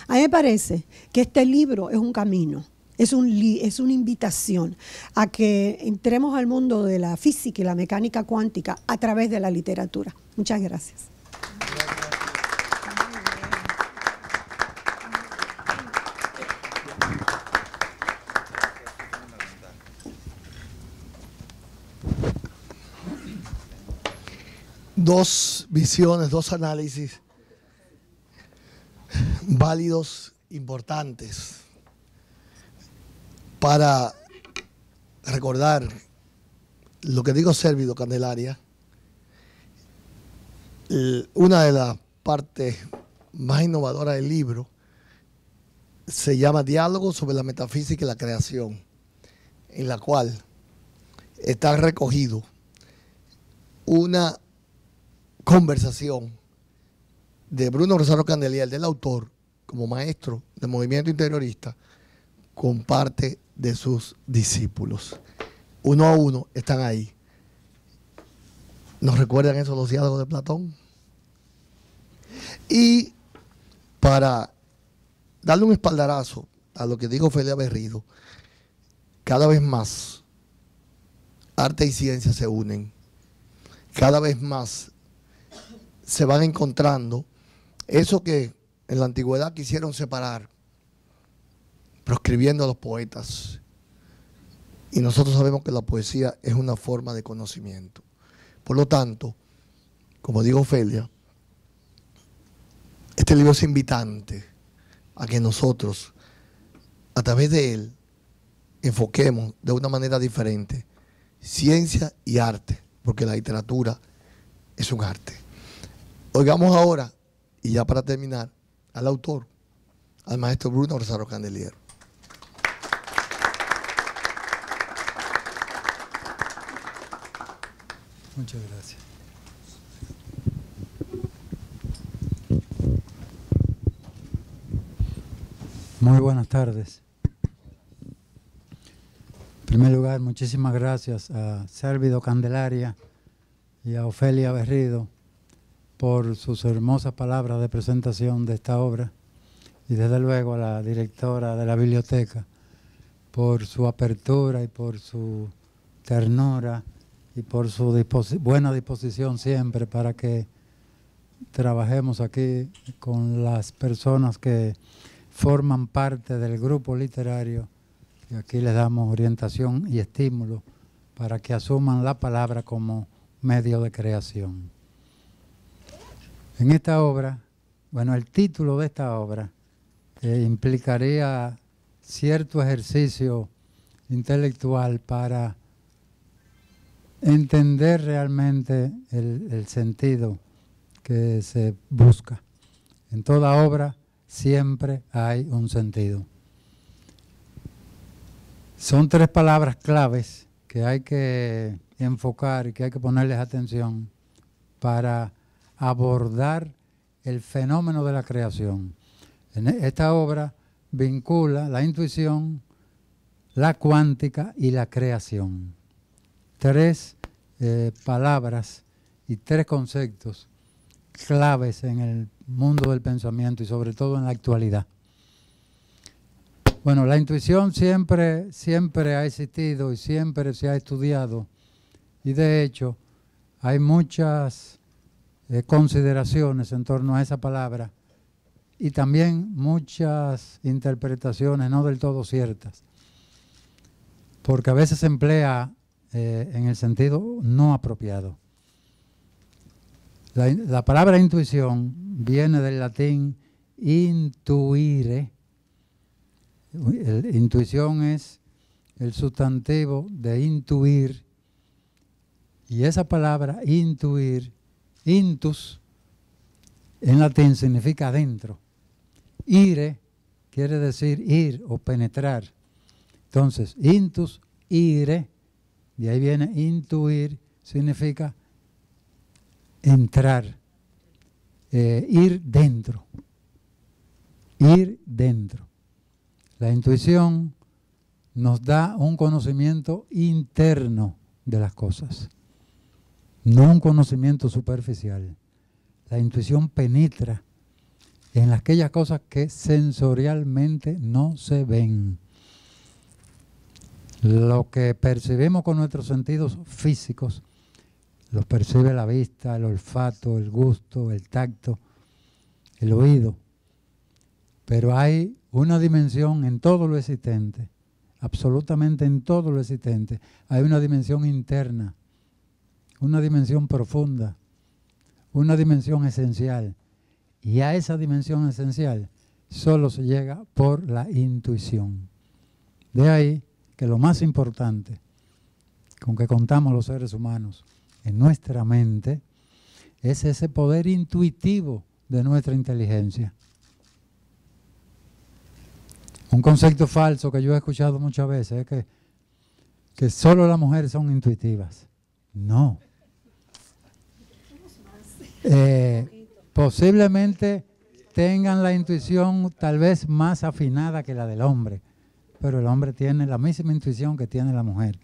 A mí me parece que este libro es un camino. Es una invitación a que entremos al mundo de la física y la mecánica cuántica a través de la literatura. Muchas gracias. dos visiones, dos análisis válidos, importantes, para recordar lo que digo Sérvido Candelaria. Una de las partes más innovadoras del libro se llama Diálogo sobre la metafísica y la creación, en la cual está recogido una conversación de Bruno Rosario Candelier, del autor, como maestro del movimiento interiorista, con parte de sus discípulos. Uno a uno están ahí. ¿Nos recuerdan eso los diálogos de Platón? Y para darle un espaldarazo a lo que dijo Ofelia Berrido, cada vez más arte y ciencia se unen, cada vez más se van encontrando eso que en la antigüedad quisieron separar, proscribiendo a los poetas. Y nosotros sabemos que la poesía es una forma de conocimiento. Por lo tanto, como digo Ofelia, este libro es invitante a que nosotros, a través de él, enfoquemos de una manera diferente ciencia y arte, porque la literatura es un arte. Oigamos ahora, y ya para terminar, al autor, al maestro Bruno Rosario Candelier. Muchas gracias. Muy buenas tardes. En primer lugar, muchísimas gracias a Sérvido Candelaria y a Ofelia Berrido por sus hermosas palabras de presentación de esta obra, y desde luego a la directora de la biblioteca por su apertura y por su ternura y por su buena disposición siempre para que trabajemos aquí con las personas que forman parte del grupo literario, y aquí les damos orientación y estímulo para que asuman la palabra como medio de creación. En esta obra, bueno, el título de esta obra implicaría cierto ejercicio intelectual para entender realmente el sentido que se busca. En toda obra siempre hay un sentido. Son tres palabras claves que hay que enfocar y que hay que ponerles atención para abordar el fenómeno de la creación. En esta obra vincula la intuición, la cuántica y la creación. Tres palabras y tres conceptos claves en el mundo del pensamiento y sobre todo en la actualidad. Bueno, la intuición siempre ha existido y siempre se ha estudiado, y de hecho hay muchas consideraciones en torno a esa palabra y también muchas interpretaciones no del todo ciertas, porque a veces se emplea en el sentido no apropiado. La palabra intuición viene del latín intuire. Intuición es el sustantivo de intuir, y esa palabra intuir, intus, en latín significa adentro. Ire quiere decir ir o penetrar. Entonces, intus, ire, de ahí viene intuir, significa entrar, ir dentro. Ir dentro. La intuición nos da un conocimiento interno de las cosas, no un conocimiento superficial. La intuición penetra en aquellas cosas que sensorialmente no se ven. Lo que percibimos con nuestros sentidos físicos, los percibe la vista, el olfato, el gusto, el tacto, el oído. Pero hay una dimensión en todo lo existente, absolutamente en todo lo existente. Hay una dimensión interna, una dimensión profunda, una dimensión esencial. Y a esa dimensión esencial solo se llega por la intuición. De ahí que lo más importante con que contamos los seres humanos en nuestra mente es ese poder intuitivo de nuestra inteligencia. Un concepto falso que yo he escuchado muchas veces es que solo las mujeres son intuitivas. No. Posiblemente tengan la intuición tal vez más afinada que la del hombre, pero el hombre tiene la misma intuición que tiene la mujer,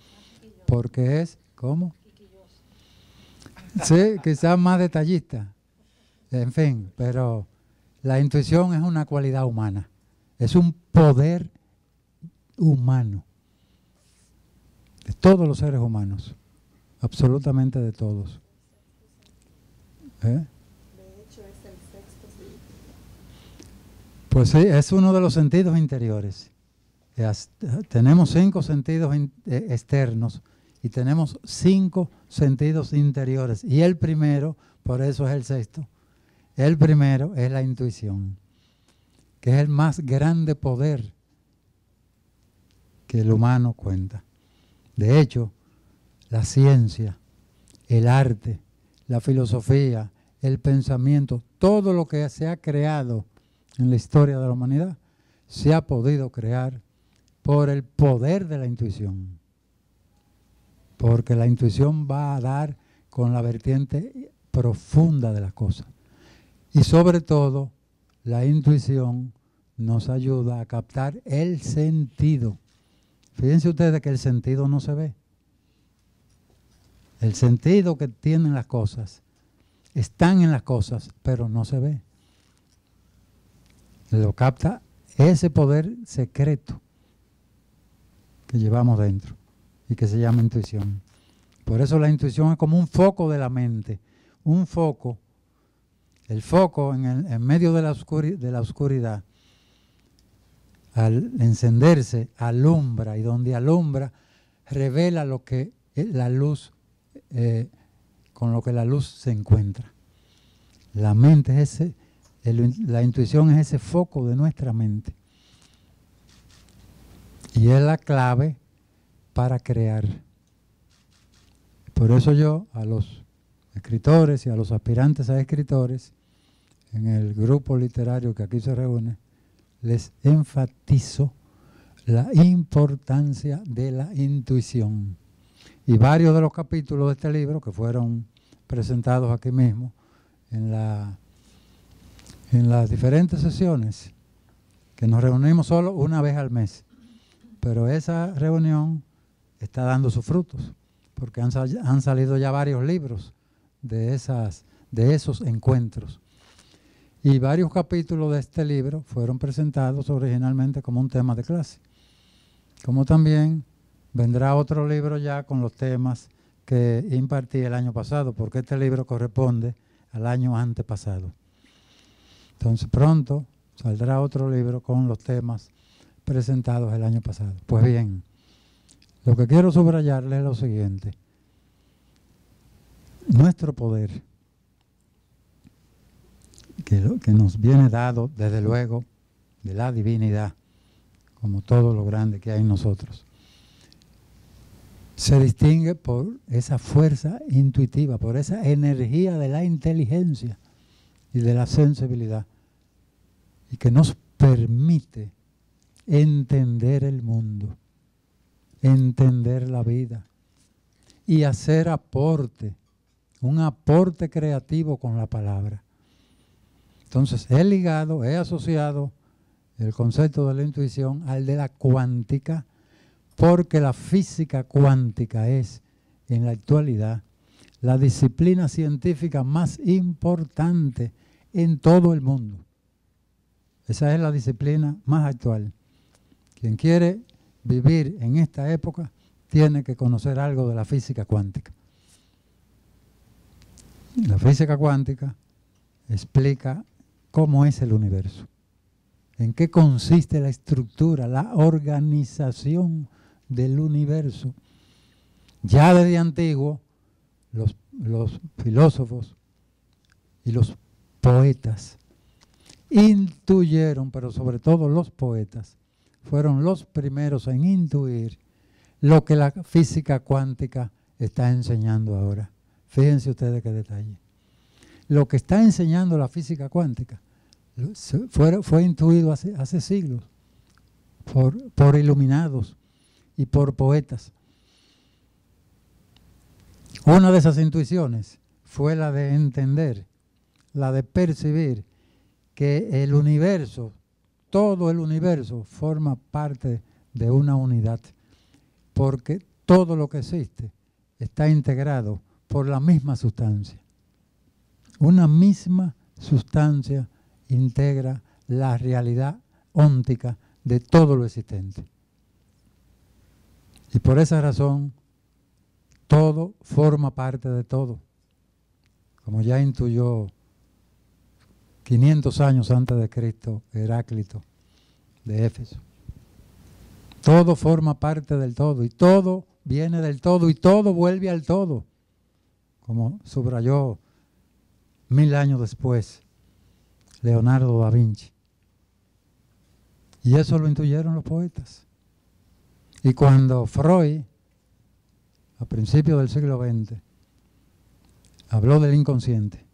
porque es, ¿cómo? Sí, quizás más detallista, en fin, pero la intuición es una cualidad humana, es un poder humano, de todos los seres humanos, absolutamente de todos. Pues sí, es uno de los sentidos interiores. Tenemos 5 sentidos externos y tenemos 5 sentidos interiores. Y el primero, por eso es el sexto, el primero es la intuición, que es el más grande poder que el humano cuenta. De hecho, la ciencia, el arte, la filosofía, el pensamiento, todo lo que se ha creado en la historia de la humanidad, se ha podido crear por el poder de la intuición. Porque la intuición va a dar con la vertiente profunda de las cosas. Y sobre todo, la intuición nos ayuda a captar el sentido. Fíjense ustedes que el sentido no se ve. El sentido que tienen las cosas, están en las cosas, pero no se ve. Lo capta ese poder secreto que llevamos dentro y que se llama intuición. Por eso la intuición es como un foco de la mente, un foco. El foco en medio de la oscuridad, al encenderse, alumbra, y donde alumbra, revela lo que la luz, con lo que la luz se encuentra. La mente es la intuición es ese foco de nuestra mente. Y es la clave para crear. Por eso yo a los escritores y a los aspirantes a escritores, en el grupo literario que aquí se reúne, les enfatizo la importancia de la intuición. Y varios de los capítulos de este libro, que fueron presentados aquí mismo, en las diferentes sesiones, que nos reunimos solo una vez al mes. Pero esa reunión está dando sus frutos, porque han salido ya varios libros de esos encuentros. Y varios capítulos de este libro fueron presentados originalmente como un tema de clase. Como también vendrá otro libro ya con los temas que impartí el año pasado, porque este libro corresponde al año antepasado. Entonces pronto saldrá otro libro con los temas presentados el año pasado. Pues bien, lo que quiero subrayarles es lo siguiente. Nuestro poder, que nos viene dado desde luego de la divinidad, como todo lo grande que hay en nosotros, se distingue por esa fuerza intuitiva, por esa energía de la inteligencia y de la sensibilidad, y que nos permite entender el mundo, entender la vida y hacer un aporte creativo con la palabra. Entonces, he ligado, he asociado el concepto de la intuición al de la cuántica, porque la física cuántica es, en la actualidad, la disciplina científica más importante en todo el mundo. Esa es la disciplina más actual. Quien quiere vivir en esta época tiene que conocer algo de la física cuántica. La física cuántica explica cómo es el universo, en qué consiste la estructura, la organización del universo. Ya desde antiguo, los filósofos y los poetas intuyeron, pero sobre todo los poetas, fueron los primeros en intuir lo que la física cuántica está enseñando ahora. Fíjense ustedes qué detalle. Lo que está enseñando la física cuántica fue intuido hace siglos por iluminados y por poetas. Una de esas intuiciones fue la de entender, la de percibir que el universo, todo el universo, forma parte de una unidad, porque todo lo que existe está integrado por la misma sustancia. Una misma sustancia integra la realidad óntica de todo lo existente. Y por esa razón, todo forma parte de todo. Como ya intuyó 500 años antes de Cristo Heráclito de Éfeso. Todo forma parte del todo y todo viene del todo y todo vuelve al todo, como subrayó 1000 años después Leonardo da Vinci. Y eso lo intuyeron los poetas. Y cuando Freud, a principios del siglo XX, habló del inconsciente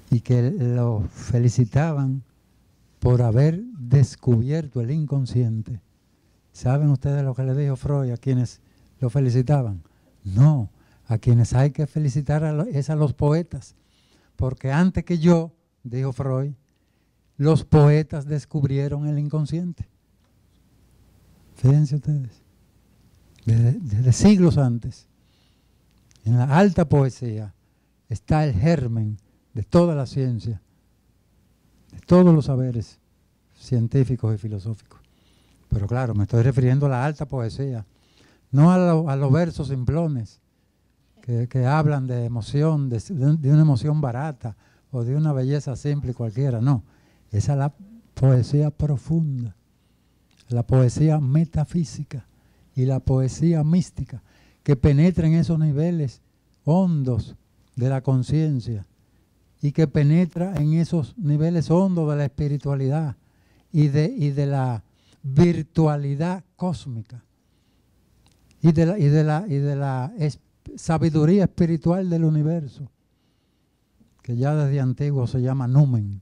y que lo felicitaban por haber descubierto el inconsciente, ¿saben ustedes lo que le dijo Freud a quienes lo felicitaban? No, a quienes hay que felicitar es a los poetas, porque antes que yo, dijo Freud, los poetas descubrieron el inconsciente. Fíjense ustedes, desde siglos antes, en la alta poesía está el germen de toda la ciencia, de todos los saberes científicos y filosóficos. Pero claro, me estoy refiriendo a la alta poesía, no a los versos simplones que hablan de emoción, de una emoción barata o de una belleza simple cualquiera, no. Esa es la poesía profunda, la poesía metafísica y la poesía mística, que penetra en esos niveles hondos de la conciencia y que penetra en esos niveles hondos de la espiritualidad y de la virtualidad cósmica y de la sabiduría espiritual del universo, que ya desde antiguo se llama numen,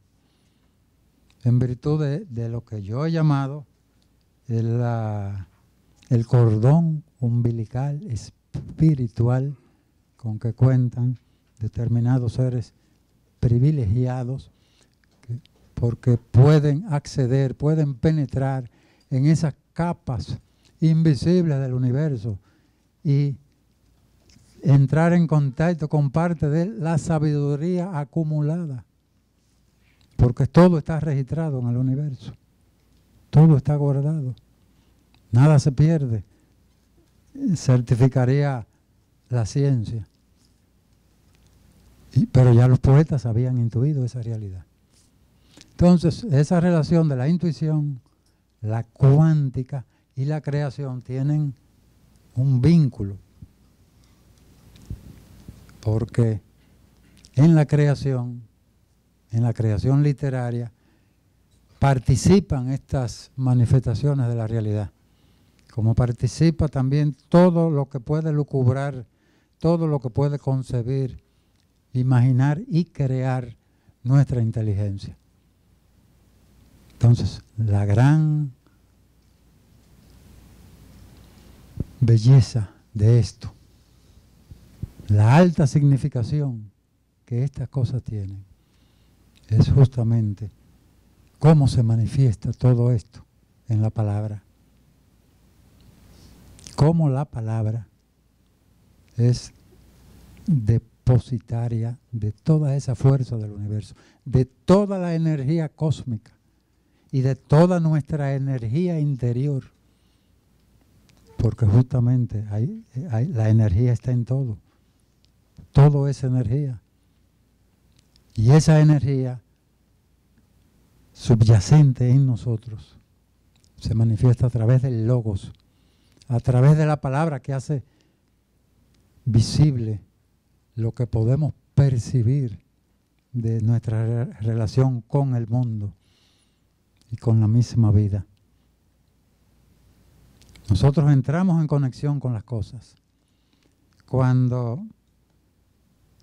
en virtud de lo que yo he llamado el cordón umbilical espiritual con que cuentan determinados seres privilegiados, porque pueden acceder, pueden penetrar en esas capas invisibles del universo y entrar en contacto con parte de la sabiduría acumulada, porque todo está registrado en el universo, todo está guardado, nada se pierde, certificaría la ciencia. Pero ya los poetas habían intuido esa realidad. Entonces, esa relación de la intuición, la cuántica y la creación tienen un vínculo, porque en la creación literaria, participan estas manifestaciones de la realidad, como participa también todo lo que puede lucubrar, todo lo que puede concebir, imaginar y crear nuestra inteligencia. Entonces, la gran belleza de esto, la alta significación que estas cosas tienen, es justamente cómo se manifiesta todo esto en la palabra. Cómo la palabra es depositaria de toda esa fuerza del universo, de toda la energía cósmica y de toda nuestra energía interior, porque justamente la energía está en todo, todo es energía, y esa energía subyacente en nosotros se manifiesta a través del logos, a través de la palabra que hace visible lo que podemos percibir de nuestra relación con el mundo y con la misma vida. Nosotros entramos en conexión con las cosas cuando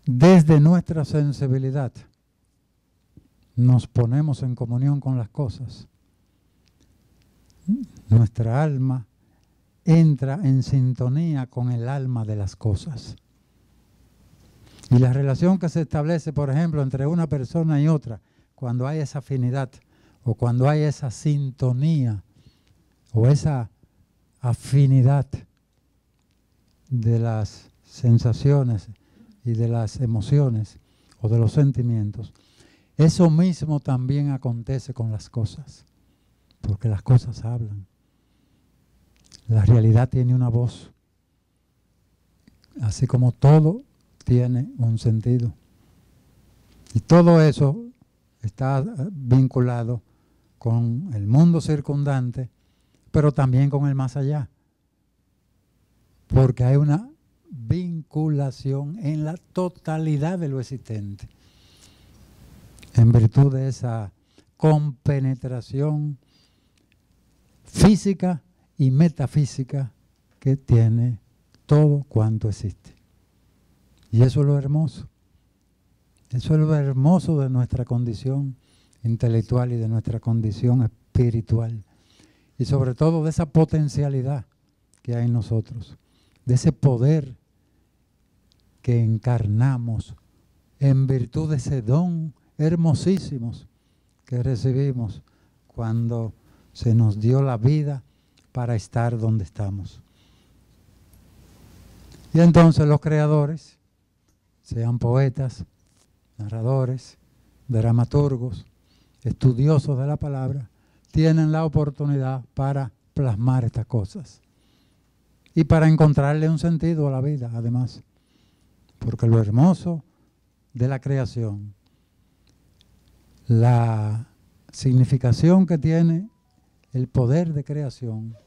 desde nuestra sensibilidad nos ponemos en comunión con las cosas. Nuestra alma entra en sintonía con el alma de las cosas. Y la relación que se establece, por ejemplo, entre una persona y otra, cuando hay esa afinidad o cuando hay esa sintonía o esa afinidad de las sensaciones y de las emociones o de los sentimientos, eso mismo también acontece con las cosas, porque las cosas hablan. La realidad tiene una voz, así como todo tiene un sentido. Y todo eso está vinculado con el mundo circundante, pero también con el más allá, porque hay una vinculación en la totalidad de lo existente, en virtud de esa compenetración física y metafísica que tiene todo cuanto existe. Y eso es lo hermoso. Eso es lo hermoso de nuestra condición intelectual y de nuestra condición espiritual. Y sobre todo de esa potencialidad que hay en nosotros, de ese poder que encarnamos en virtud de ese don hermosísimo que recibimos cuando se nos dio la vida para estar donde estamos. Y entonces los creadores, sean poetas, narradores, dramaturgos, estudiosos de la palabra, tienen la oportunidad para plasmar estas cosas y para encontrarle un sentido a la vida, además, porque lo hermoso de la creación, la significación que tiene el poder de creación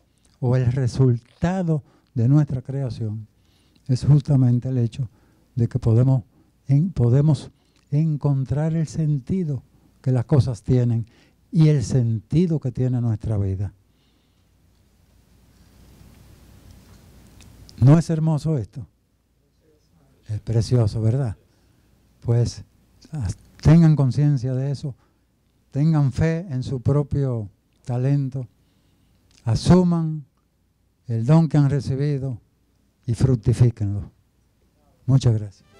o el resultado de nuestra creación es justamente el hecho de que podemos encontrar el sentido que las cosas tienen y el sentido que tiene nuestra vida. ¿No es hermoso esto? Es precioso, ¿verdad? Pues tengan conciencia de eso, tengan fe en su propio talento, asuman el don que han recibido y fructifíquenlo. Muchas gracias.